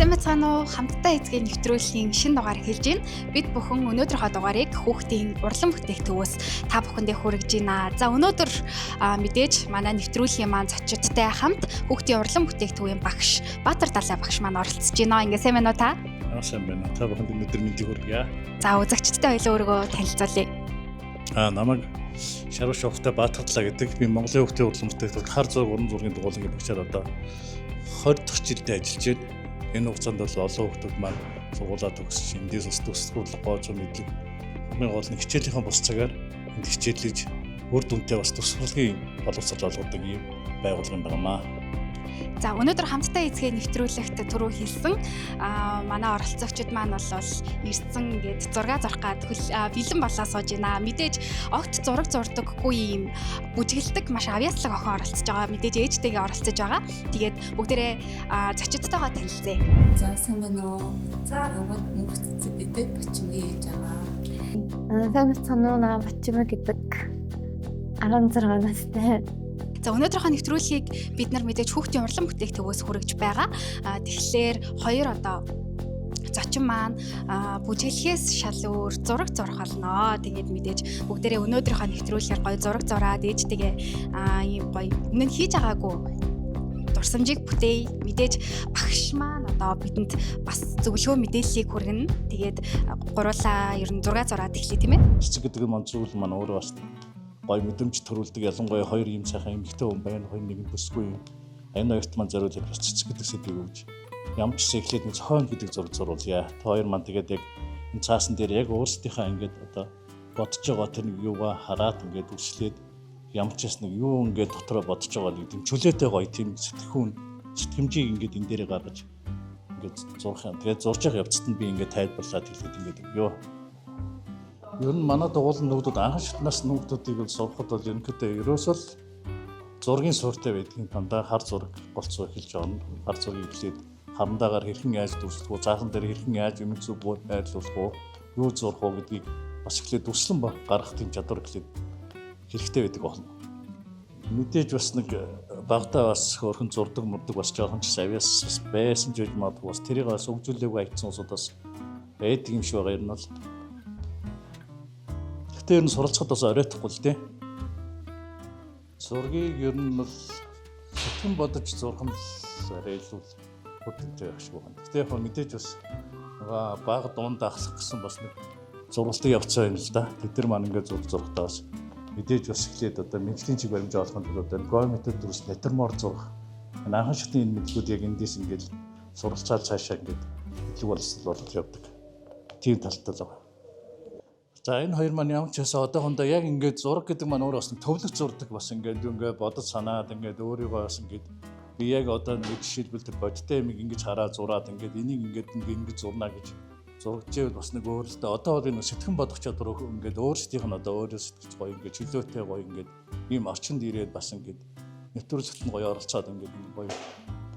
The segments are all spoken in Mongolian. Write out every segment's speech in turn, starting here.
Сайн байцгаана уу? Хамтдаа эзгээ нэвтрүүлгийн шинэ дугаар хэлж байна. Бид бүхэн өнөөдрийнхөө дугаарыг хүүхдийн урлан бүтээгдэхүүнээс та бүхэндээ хүргэж байна. За өнөөдөр мэдээж манай нэвтрүүлгийн маань зочидтай хамт хүүхдийн урлан бүтээгдэхүүний багш Баатар Далай багш маань оролцож байна. Ингээ сайн байна уу та? Сайн байна. Та бүхэнд өнөөдөр мэндийг хүргье. За үзэгчдтэй хоёлоо өөрийгөө танилцуулъя. Намайг Шаруу Шовхтой Баатар Далай гэдэг. Би Монголын хүүхдийн урлан бүтээгдэхүүн хар зураг уран зургийн дугуулгын багшаар одоо 20 дахь жилдээ ажиллаж байна. Энэ хугацаанд бол олон хүүхдүүд маань сургуулаа төгсөж, эндээс ус төсвөрлөх гоож мэдлэг хамгийн гол нь хичээлийнхаа бус цагаар энд хичээлж үр дүнтэй бас төсвөрлөгийн боловсрол олгодог юм байгууллага юм байна. За өнөөдөр хамтдаа эзгээ нэвтрүүлэгт түрүү хэлсэн манай оролцогчид маань бол ирсэн ингээд зураг зурх гад бэлэн болоо сууж байна. Мэдээж огт зураг зурдаггүй юм бүжгэлдэг маш авьяаслаг охин оролцож байгаа. Мэдээж ээжтэйгээ оролцож байгаа. Тэгээд бүгдээрээ зочидтойгоо танилцъя. За сайн байна уу? За намайг мөнхцөд бидэд Бачимгийн ээж байгаа. Сайн байна уу? Бачимаа гэдэг 16 настай. За өнөөдрийнхөө нэвтрүүлгийг бид нар мэдээж хүүхдийн урлан бүтээгдэхүүнээс хүргэж байгаа. Тэгэхээр хоёр одоо зочин маань бүжиглэхээс шал өөр зураг зурх болно. Тэгээд мэдээж бүгдээрээ өнөөдрийнхөө нэвтрүүлгээр гоё зураг зураад ээжтэйгээ ийм гоё өмнө нь хийж байгаагүй дурсамжийг бүтээе. Мэдээж багш маань одоо бидэнд бас зөвлөгөө мэдээллийг хүргэнэ. Тэгээд гурлаа ер нь зураг зураад эхлэе тийм ээ. Цэцэг гэдэг маань зүйл маань өөрөө бас гой мэдрэмж төрүүлдэг, ялангуяа хоёр ийм сайхан эмэгтэй хүн байна, хоёр нэг бүсгүй юм. Энэ хоёрт маань зориулж цэцэг гэдэг сэдвийг өгж ямар ч эхлээд нэг зохион гэдэг зураг зурулъя. Та хоёр маань тэгээд яг энэ цаасан дээр яг өөрсдийнхээ ингээд одоо бодож байгаа тэр нэг юугаа хараад ингээд үргэлжлээд ямар ч нэг юу ингээд дотроо бодож байгаа нэг тийм чөлөөтэй гоё тийм сэтгэмжийг ингээд энэ дээрээ гаргаж ингээд зурх юм. Тэгээд зурж явах явцад нь би ингээд тайлбарлаад хэлээд ингээд өгөө. Ер нь манай дугуулны нүүдүүд анхан шатнаас нүүдүүдийг бол сурахад бол ерөнхийдөө ерөөсөө зургийн суурьтай байдгийн дандаа хар зураг голцоо эхэлж байгаа. Хар зургийг эхлээд харандаагаар хэрхэн яаж дүрслэх вэ? Заахан дээр хэрхэн яаж өмнө зүг байрлуулах вэ? Юу зурх вэ гэдгийг бас эхлээд дүрслэн гаргах тийм чадвар эхлээд хэрэгтэй байдаг болно. Мэдээж бас нэг багтаа бас хөрхэн зурдаг мурдаг бас жоохон ч авьяас бас байсан ч гэж магадгүй бас тэрийг бас өгжүүлээгүй айтсан усудаас байдаг юм шиг байгаа. Ер нь бол тэр нь суралцахад бас оройтхгүй л дээ. Зургийг ер нь бол сэтгэн бодож зурх нь арай илүү хөдөлгөөнтэй байх шиг байна. Гэтэ яг мэдээж бас бага дунд ахлах гэсэн бас нэг зургалтыг явцсан юм л да. Тэд нар маань ингээд зурхтаа бас мэдээж бас эхлээд одоо мэдлэгийн чиг баримжаа олохын тулд одоо геометр дүрс натурмор зурх. Анхан шатны энэ мэдлгүүд яг эндээс ингээд суралцаад цаашаа ингээд мэдлэг боловсрол явдаг. Тийм талтай л байна. За энэ хоёр маань ямар ч байсан одоохондоо яг ингээд зураг гэдэг маань өөрөө бас төвлөрч зурдаг бас ингээд бодож санаад ингээд өөрийгөө бас ингээд би яг одоо нэг жишээлбэл тэр бодтой юм ингэж хараа зураад ингээд энийг ингээд зурна гэж зурагчээл бас нэг өөрөөсөө одоо бол энэ сэтгэн бодох чадвар ингээд өөрсдийнх нь одоо өөрөө сэтгэж гоё ингээд чөлөөтэй гоё ингээд ийм орчинд ирээд бас ингээд нэвтрүүлэгт нь гоё оролцоод ингээд гоё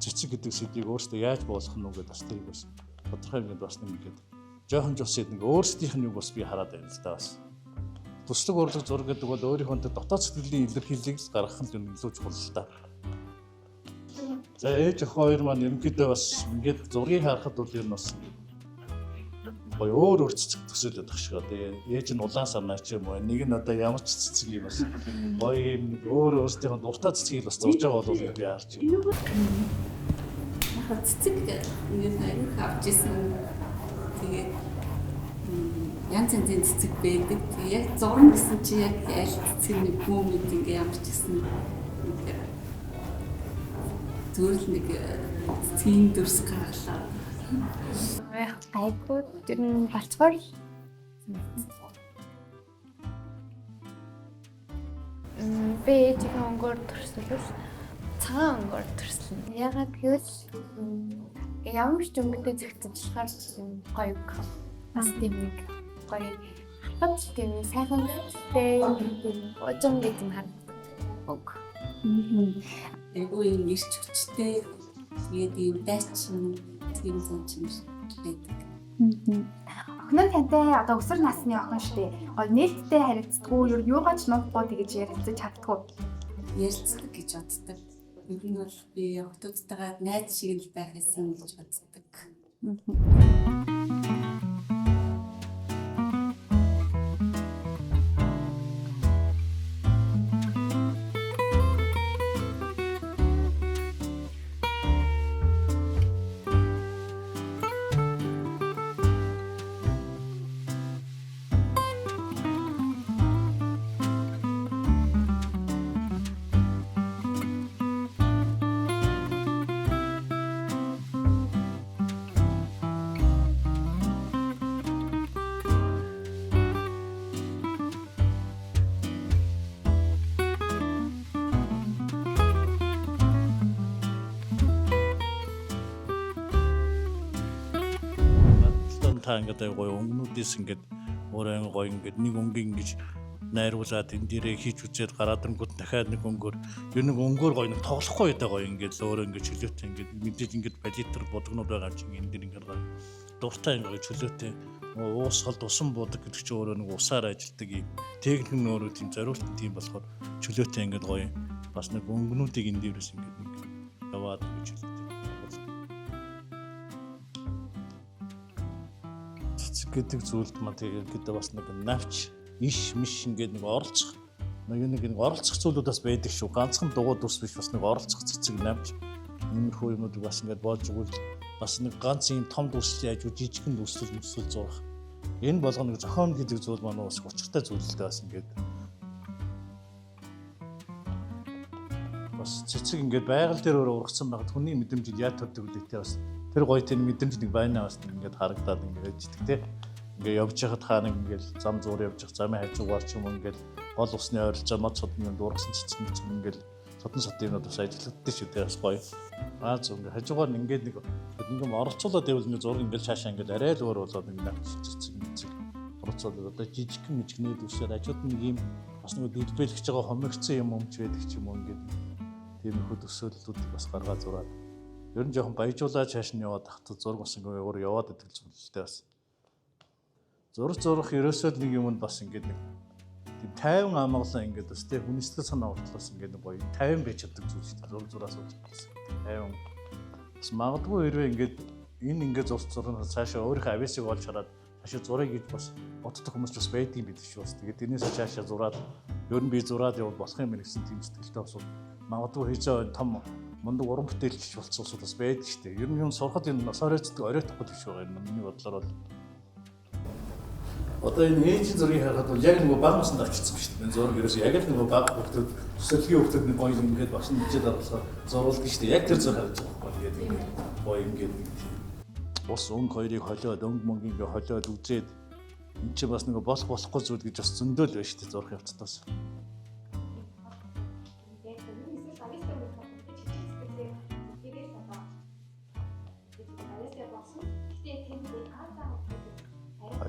цэцэг гэдэг сэдвийг өөрөөсөө яаж буулгах нь үгээд бас тэрийг бас тодорхой ингээд бас нэг ингээд жоохон жосэд нэг өөрсдийнх нь юу бас би хараад байна л да бас. Төслөг урлаг зураг гэдэг бол өөрийнхөө дотоод сэтгэлийн илэрхийллийг гаргах нь илүү чухал л да. За ээж охин хоёр маань ерөнхийдөө бас ингээд зургийг харахад бол ер нь бас гоё өөр цэцэг төсөөлөд байх шиг одоо ээж нь улаан сарнаа ч юм уу нэг нь одоо ямар ч цэцэг юм бас гоё юм өөр өөрсдийнхөө дуртай цэцгийг бас зурж байгаа бол би харж байна. Цэцэг ингээд аяг авч ирсэн. Тэгээд янз янзын цэцэг байдаг. Яг зурна гэсэн чи яг аль цэцэг нэг хүмүүд ингээ ямар ч гэсэн зүгээр л нэг цэцгийн дүрс гаргалаа. Айгуу тэр нь болцгоор би ээжийн өнгөөр төрсөлөс цагаан өнгөөр төрсөн. Ягаад гэвэл ямар ч өнгөтэй зэгцэж болохоор гоё бас тийм нэг гоё хат тийм сайхантэй ожон гэдэг юм харагдав. Айгуу юм ирч хүчтэй тэгээд юм дайчин тийм зүйл байдаг. Охин тантай одоо өсвөр насны охин шүү дээ. Гоё нээлттэй харилцдаггүй, юугаач нуухгүй тэгэж ярилцаж чаддаггүй. Ярилцдаг гэж боддог. Ер нь бол би охтуудтайгаа найз шиг л байх гэсэн гэж боддог. Та ингээд гоё өнгөнүүдээс ингээд өөрөө гоё ингээд нэг өнгийн ингэж найруулад энэ дээрээ хийж үзээд гараад ирэнгүүт дахиад нэг өнгөөр ер нь өнгөөр гоё нэг тоглохгүй байдаг гоё ингээд өөрөө ингээд чөлөөтэй ингээд мэдээж ингээд балитер бодгонууд байгаа чинь энэ дэр ингээд дуртай ингээд чөлөөтэй уус холд усан буудаг гэдэг чинь өөрөө нэг усаар ажилтдаг юм техник нь өөрөө тийм зориултын тийм болохоор чөлөөтэй ингээд гоё бас нэг өнгөнүүдийг энэ дээрээс ингээд нэг яваад гэж хэлдэг. Гэдэг зүйлд маа тэгээд бас нэг навч иш миш ингээд нэг оролцох нэг оролцох зүйлүүд бас байдаг шүү. Ганцхан дугуй дүрс биш бас нэг оролцох цэцэг навч иймэрхүү юмнууд бас ингээд болж өгвөл бас нэг ганц юм том дүрслийн ажил жижигхэн дүрслэл зурах. Энэ болгоно нэг зохион гэдэг зүйл маань бас учиртай зүйлтэй бас ингээд бас цэцэг ингээд байгаль дээр өөрөө ургацсан байгаад хүний мэдрэмжид яаж төрдөг үлээтэй бас тэр гоё тэр мэдрэмж нэг байна бас ингээд харагдаад ингээд иждэг те. Ингээ явж хахад хаа нэг ингээл зам зуур явж хах замын хажуугаар ч юм ингээл гол усны ойролцоо мод содны дуургасан цэцэг ингээл содон содынууд бас ажиллагддаг шүү дээ бас гоё. Зөв ингээ хажуугаар нь ингээд нэг оролцуулаад байвал нэг зураг ингээл цаашаа ингээд арай л өөр болоод нэг навч цэцэг оролцуулаад одоо жижигхэн мижгнээд үсээр хажууд нэг юм бас нэг дэлбэлж байгаа хомигцсан юм өмч байдаг ч юм уу ингээд тийм их төсөөллүүдийг бас гаргаад зураад ер нь жоохон баяжуулаад цааш нь яваад тахт зураг бас ингээ өөр яваад идэл зүйлтэй бас зурх ерөөсөө нэг юмд бас ингээд нэг тийм 50 амгалан ингээд бас тийм хүнстэй санаа уртлаас ингээд нэг гоё 50 байж чаддаг зүйл шүү дээ. Зураас сууж байсан. 50. Бас магадгүй хэрвээ ингээд энэ ингээд зурна цаашаа өөрийнхөө авиасыг олж хараад цаашаа зургийг гэж бас боддог хүмүүс бас байдаг юм биш үү? Тэгээд тэрнээс цаашаа зураад ер нь би зураад явал болох юм гэсэн тийм сэтгэлтэй бас магадгүй хийжээ том мундаг уран бүтээлч болцсон хүмүүс бас байдаг шүү дээ. Ер нь юм сурахад энэ насаарайцдаг оройтхгүй биш байгаа юм. Миний бодлоор бол одоо энэ ээжийн зургийг харахад бол яг нэг баг наснд очсон шүү дээ. Зураг ерөөсөө яг л нэг баг хөлтөд төсөлгийн хөлтөд нэг гоё ингээд бас нэжээд оруулахаар зурулдаг шүү дээ. Яг тэр зураг харж байгаа байхгүй тэгээд ингээд гоё ингээд ус өнгө хоёрыг холиод өнгө мөнгө ингээд холиод үзээд эн чинь бас нэг болохгүй зүйл гэж бас зөндөөл байна шүү дээ зурх явцдаас.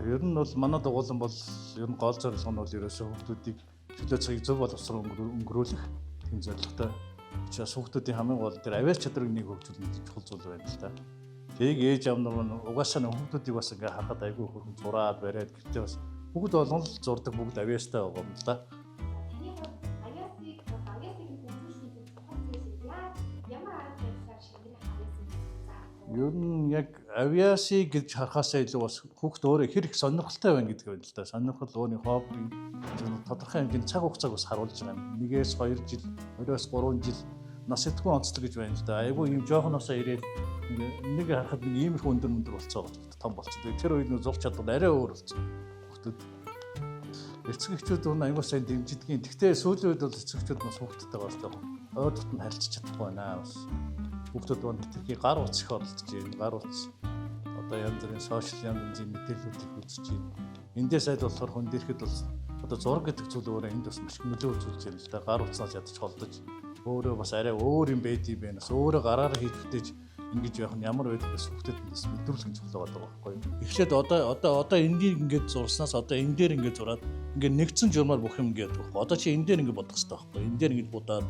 Ер нь бол манай дугуулан бол ер нь гол зорилго нь бол ерөөсөө хүүхдүүдийг чөлөө цагийг зөв боловсрол өнгөрүүлэх тийм зорилготой. Учраас хүүхдүүдийн хамгийн гол дээр авиас чадрыг нэг хөгжүүлэх чухал зүйл байна л та. Тэг ээж аав нар угаасаа хүүхдүүдийг бас ингээ харахад айгүй хөрхөн зураад бариад гэртээ бас бүгд болгон л зурдаг бүгд авиастай байгаа юм л да. Ер нь яг авиасыг гэж харахаасаа илүү бас хүүхд өөрөө хэр их сонирхолтой байна гэдэг байна л да. Сонирхол өөрийн хобби тодорхой хэмжээний цаг хугацааг бас харуулж байгаа юм. 1-2 жил, 2-3 жил нас идэхгүй онцлог гэж байна л да. Айгүй юм жоохноосоо ирээд нэг харахад нэг иймэрхүү өндөр болцоо том болцоо. Тэр үед нь зурх чадвар арай өөр болцоо. Хүүхдүүд эцэг эхчүүд нь аюул сайн дэмжидгийн. Гэхдээ сүүлийн үед бол эцэг эхчүүд бас хүүхдтэй бас жоохон ойдолт нь харилцаж чадахгүй байна бас. Хүүхдүүд бол тэрхий гар утас их оролцож байна. Гар утас одоо янз бүрийн сошиал янз бүрийн мэдээллүүдийг үзэж байна. Эндээс айл болохоор хүн дээрхэд бол одоо зураг гэдэг зүйл өөрөө энд бас маш нөлөө үзүүлж байна л да. Гар утаснаас ядаж холдож өөрөө бас арай өөр юм байдгийг байна. Бас өөрөө гараараа хийдэгтэж ингэж явах нь ямар байдаг гэсэн хүүхдэд бас мэдрүүлэх гэж болоод байгаа байхгүй юу. Эхлээд одоо эндийг ингэж зурснаас одоо энэ дээр ингэж зураад ингэ нэгдсэн журмаар бүх юм ингэж байхгүй. Одоо чи энэ дээр ингэ бодох хэрэгтэй байхгүй. Энэ дээр ингэж будаад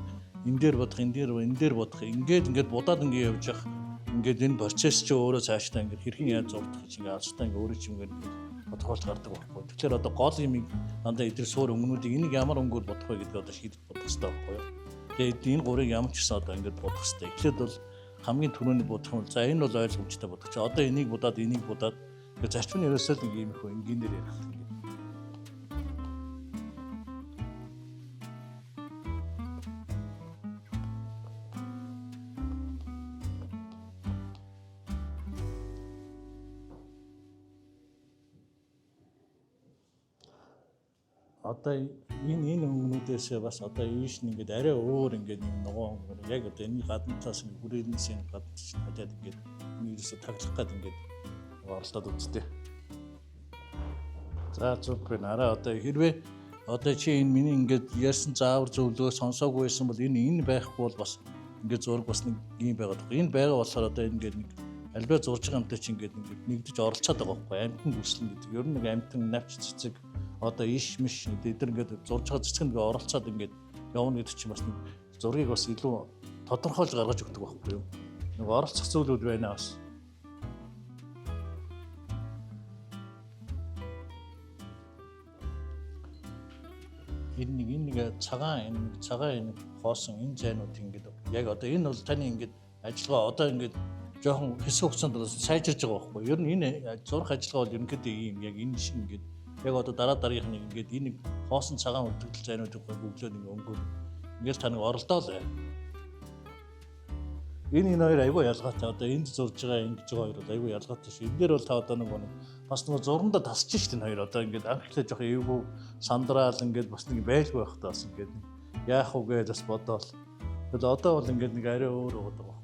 энэ дээр бодох, энэ дээр бодох, ингээд будаад ингэ явж явах. Ингээд энэ процесс чи өөрөө цаашдаа ингэ хэрхэн яаж зурдах гэж ингэ алстай ингэ өөрөө чи ингэ тодорхойлж гардаг байхгүй. Тэгэхээр одоо гол юм дандаа эдгээр суур өнгөнүүдийг энийг ямар өнгөөр бодох вэ гэдгийг одоо шийдэж бодох хэрэгтэй байхгүй юу. Тэгээд энэ гурыг ямар ч гэсэн одоо ингэ бодох хэрэгтэй. Эхлээд бол хамгийн түрүүний бодох юм бол за энэ бол ойлгомжтой бодох чи одоо энийг будаад тэгээ зарчим нь ерөөсөө л ийм их энгийнээр ярих юм. Одоо энэ өнгөнүүдээс бас одоо ийш нь ингээд арай өөр ингээд нөгөө яг одоо энэ гадна талаас нь хүрээлнээс энэ гадна чинь хадаад ингээд нэрсээ таглах гээд ингээд оролдоод үзтээ. За зүг байна. Араа одоо хэрвээ одоо чи энэ миний ингээд ярьсан заавар зөвлөгөө сонсоогүй байсан бол энэ байхгүй бол бас ингээд зураг бас нэг юм байгаад байна. Энэ байгаа болохоор одоо ингээд нэг альбаа зурж байгаа юмтай чи ингээд нэгдэж оролцоод байгаа байхгүй амтан бүслэн гэдэг. Ер нь нэг амтан навч цэцэг одоо иш миш эдгээр ингээд зурж байгаа цэцэг ингээд оролцоод ингээд явна гэдэг чинь бас нэг зургийг бас илүү тодорхойлж гаргаж өгдөг байхгүй юу? Нэг оролцох зүйлүүд байна бас. Энэ нэг цагаан хоосон энэ зайнууд ингээд яг одоо энэ бол таны ингээд ажиллагаа одоо ингээд жоохон хэсэг хугацаанд сайжирж байгаа байхгүй. Ер нь энэ зурх ажиллагаа бол ерөнхийдөө ийм яг энэ шиг ингээд яг одоо дараагийнх нь ингээд энэ хоосон цагаан үлдэгдэл зайнуудыг бүглөөд ингээд өнгөөр ингээд таныг оролдоол. Энэ хоёр айгүй ялгаатай. Одоо энд зурж байгаа ингэж байгаа хоёр бол айгүй ялгаатай шүү. Эндээр бол та одоо нэг бас нэг зурганда тасч шít энэ хоёр одоо ингээд анхлаа жоох эвгүй сандраал ингээд бас нэг байлгүй байх таа бас ингээд яах вэ гэж бас бодоол. Тэгэл одоо бол ингээд нэг арай өөр байгаа байхгүй.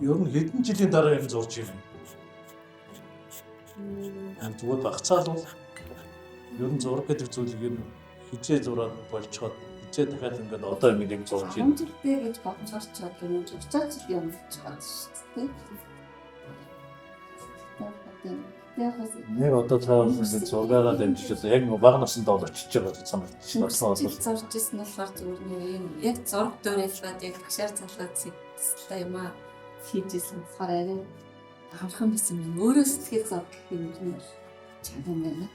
Ер нь хэдэн жилийн дараа юм зурж ирнэ. Зүгээр багцаал бол ер нь зураг гэдэг зүйлийг ер нь хизээ зураад болцоод хизээ дахиад ингээд одоо юм зурж ирнэ. Амжилттай гэж бодсоор ч одоо нэг уцаач юм болж байгаа шүү дээ. Нэг одоо цаавал ингээд зургаараа дамжиж яг нэг бага насндаа бол очиж байгаа гэж санагдсан. Зорж ирсэн болохоор зүгээр нэг юм яг зураг дөрөлбад яг багшаар залгаад зэгтсэлтэй юм аа. Хийжсэн болохоор арай аврах байсан юм. Өөрөө сэтгэл зов гэх юм нь чанга байна.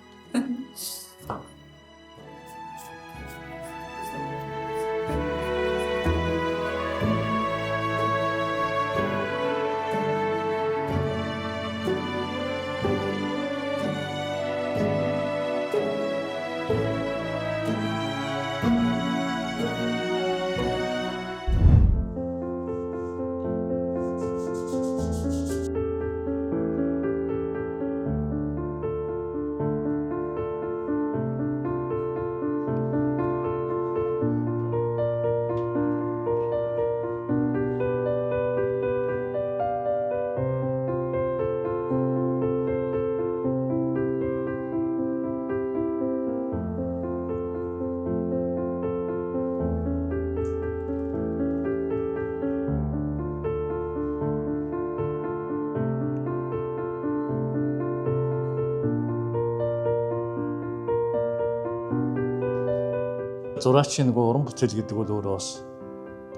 Зураачийн нөгөө уран бүтээл гэдэг бол өөрөө бас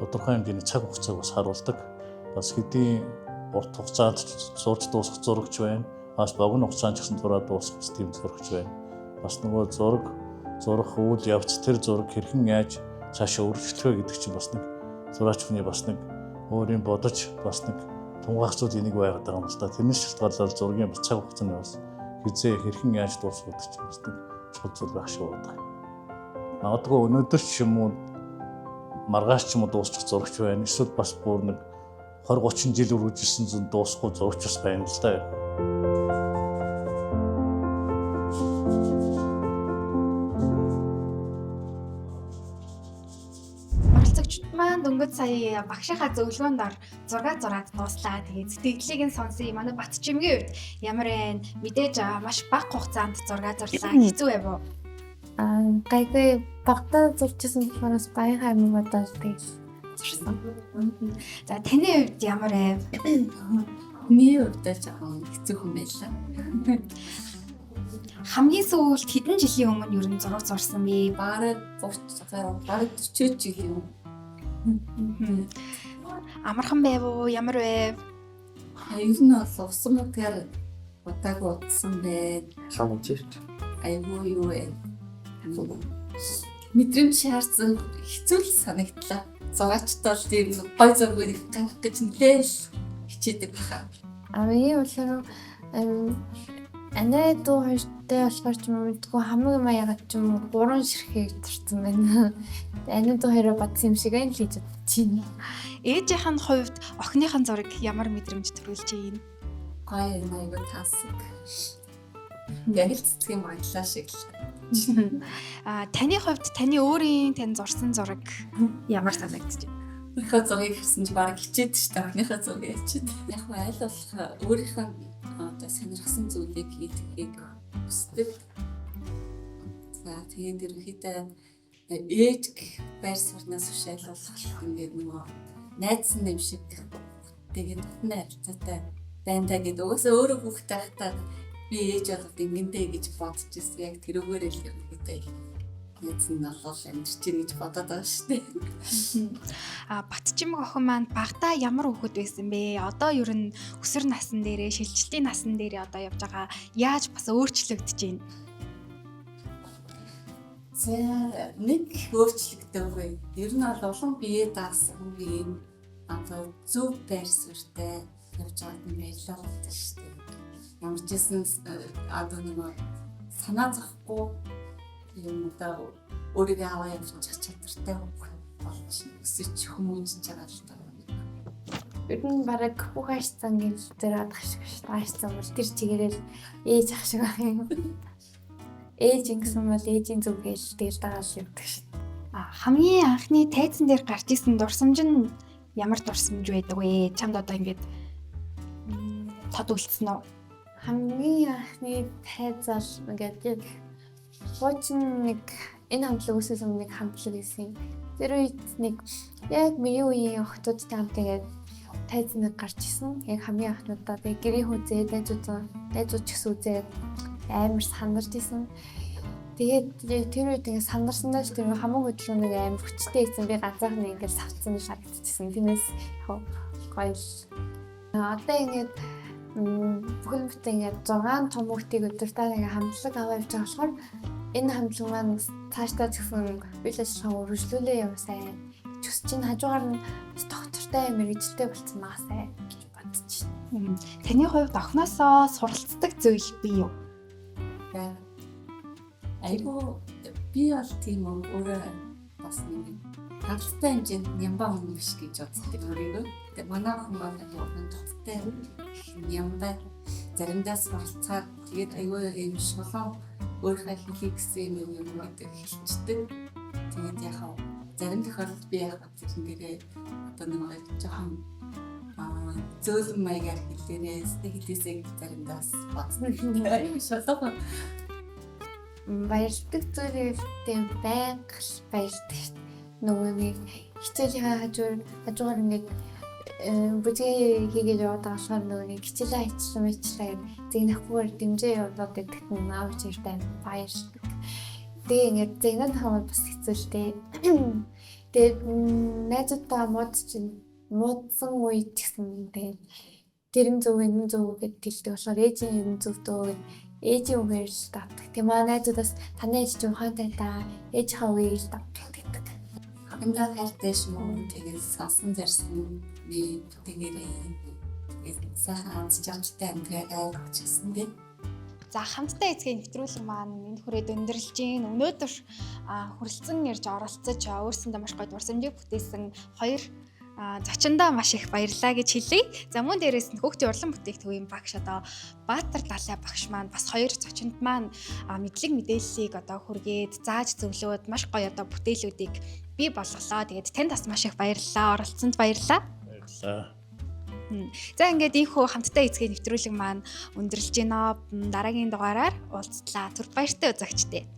тодорхой хэмжээний цаг хугацааг бас харуулдаг. Бас хэдийн урт хугацаанд зурж дуусгах зурагч байна. Бас богино хугацаанд ч гэсэн зураад дуусгах тийм зурагч байна. Бас нөгөө зурах үйл явц тэр зураг хэрхэн яаж цаашаа өргөжлөхөө гэдэг чинь бас нэг зураач хүний бас нэг өөрийн бодож бас нэг тунгаах зүйл энийг байгаад байгаа юм л да. Тэрнээс шалтгаалаад зургийн бас цаг хугацааны бас хизээ хэрхэн яаж дуусгах гэдэг чинь бас нэг чухал зүйл байх шиг байна. Магадгүй өнөөдөр ч юм уу маргааш ч юм уу дуусчих зурагч байна. Эсвэл бас бүр нэг 20-30 жил үргэлжилсэн зүүн дуусахгүй зурагч бас байна л да. Оролцогчид маань дөнгөж сая багшийнхаа зөвлөгөөнд ор зураг зураад дууслаа. Тэгээд сэтгэлийг нь сонсъё. Манай Батчимгийн хувьд ямар вэ? Мэдээж маш бага хугацаанд зураг зурлаа. Хэцүү байв уу? Гайгүй багтаа зурчихсан болохоос баян амьдаа тэгж зурсан. За таны хувьд ямар вэ? Миний хувьд жоохон хэцүү юм байлаа. Хамгийн сүүлд хэдэн жилийн өмнө ер нь зураг зурсан бэ? Бараг 40 жил юм. Амархан байв уу? Ямар вэ? Ер нь бол усан мөтгөр удааг утсан бай. Санагдчих. Айгүй юу вэ? Мэдрэмж шаардсан хэцүү л санагдлаа. Зураачд бол тийм гой зургийг гаргах гэж нэлээл хичээдэг байна. Миний болохоор анаа дуу хоёртой болохоор ч юм уу хамгийн маягаад ч юм уу 3 ширхэг турсан байна. Анаа дуу хоёроо батсан юм шиг л хийж байна. Ээжийнх нь хувьд охиныхын зураг ямар мэдрэмж төрүүлж байна? Гой айгүй тасаг. Яг л цэцгийн баялаа шиг л. Таны хувьд таны өөрийн тань зурсан зураг ямар санагдаж байна? Өөрийнхөө зургийг харсан чи бараг хичээд шүү дээ. Охиныхоо зургийг хичээд. Яг нь аль болох өөрийнхөө одоо сонирхсан зүйлийг хийхийг хүсдэг. За тэгээд ерөнхийдөө ээж байр сурнаас биш аль болох ингээд нөгөө найдсан юм шиг тэгээд дотны харилцаатай байндаа гэдэг. Угаасаа өөрөө хүүхдтэй байхдаа би ээж болоод ингэндээ гэж бодож ирсэн. Яг тэрүүгээр л ерөнхийдөө найдсан нь болол амьдч гэж бодоод байгаа шүү дээ. Батчимэг охин маань багтаа ямар хүүхэд байсан бэ? Одоо ер нь өсвөр насн дээрээ, шилжилтийн насн дээрээ одоо явж байгаа. Яаж бас өөрчлөгдөж байна? За нэг өөрчлөгдөөгүй. Ер нь бол улам бие даасан үеийн одоо зөв байр суурьтай явж байгаа юм байлаа гэдэг шүү дээ. Ямар ч гэсэн одоо нэг санаа зовхгүй юм одоо өөрийгөө аваа явуулчих чадвартай болж өсөж хүмүүжж байгаа л та. Ер нь бараг бүх хайцсан гэж зэрэг ашиг хайцсан бол тэр чигээрэл ээж ах шиг байх юм. Ээж ингэсэн бол ээжийн зүг гээл тэгэл дагаал явдаг шин. Хамгийн анхны тайзан дээр гарч исэн дурсамж нь ямар дурсамж байдаг вэ? Чамд одоо ингэж тод үлдсэн үү? Хамгийн анхны тайзал ингээд хуучин нэг энэ хамтлаг өсөөс өмнө нэг хамтлаг байсан. Тэр үед нэг яг миний үеийн охтуудтай хамт тэгээд тайзан гарч исэн. Яг хамгийн анхнуудаа тэгээд гэрийн хүзээ найзууд ч гэсэн үзээд амар сандарч исэн. Тэгээд тэр үед ингээд сандарсандаа ч тэр хамаагүй хөдөлгөөн нэг амар хүчтэй ийсэн. Би ганцаарх нь ингээд савцсан харагдчихсан. Тиймээс гоё л. Одоо ингээд бүхэн бүтэн ингээд 6 том хүүхдийг өдөртөө ингээд хамтлаг аваа явж байгаа болохоор энэ хамтлаг маань цаашдаа зөвхөн үйл ажиллагаа үргэлжлүүлээ яваасай. Чөс чинь хажуугаар нь доктортай мэрэгжлтэй болцсон маасай гэж бодож байна. Таны хувьд охиноосоо суралцдаг зүйл бий юу? Айгу би бол тийм өөрөө бас нэг хангалттай хэмжээнд нямбаа хүн биш гэж боддог өөрийгөө. Тэгээ манай охин маань хангалттай нямбаа заримдаа суралцаад тэгээд айгу юм шулуун өөрийнхөө хийх гэсэн юм гэдэг хэлцдэг. Тэгээд яхаа зарим тохиолдолд би яхаа тэрнээрээ одоо нэг жоохон зөөлөн маягаар хэлээрээ хэдээсээ заримдаа бодсон. Шулуун баярлдаг зүйлтэй байнга баярлдаг шүү дээ. Нөгөө нэг хичээлийн хажуугаар ингээд бүжгээ хийгээд яваад байгаа болохоор нөгөө нэг хичээлээ хийчихлээ зэгнэхгүйгээр дэмжээ явуулаад гэдэг нь аав чиртэй баярлдаг. Тэгээ ингээд зэгнэн хамаа бас хэцүү шүү дээ. Тэгээд найзуудаа муудсан үед гэсэн тэгээд тэрэн зөв энэ зөв гэдээ хэлдэг болохоор ээжийн юм зөвдөө гэд ээжийн үгээр л давдаг. Тэгээ манай найзуудаас таны ээж чинь ухаантай та ээжийнхээ үгийг л давдаг гэдэг. Хангал хайртай шүү. Тэгээд сасан зарсан би тэгээрээ тэгээд сайхан амжтай амьдралаа өгчихсэн дээ. За хамтдаа эцгийн нэвтрүүлэг маань энэ хүрээд өндөрлж гин. Өнөөдөр хүрэлцэн ирж оролцож өөрсөндөө маш гоё дурсамжийг бүтээсэн хоёр зочиндоо маш их баярлалаа гэж хэлье. За мөн дээрээс нь хүүхдийн урлан бүтээгдэхүүн багш одоо Баатар Далай багш маань бас хоёр зочинд маань мэдлэг мэдээллийг одоо хүргээд зааж зөвлөөд маш гоё одоо бүтээлүүдийг бий болголоо. Тэгээд танд бас маш их баярлалаа. Оролцсонд баярлалаа. Баярлалаа. За ингээд ийхүү хамтдаа эцгийн нэвтрүүлэг маань өндөрлж гинэ. Дараагийн дугаараар уулзлаа. Түр баяртай үзэгчдээ.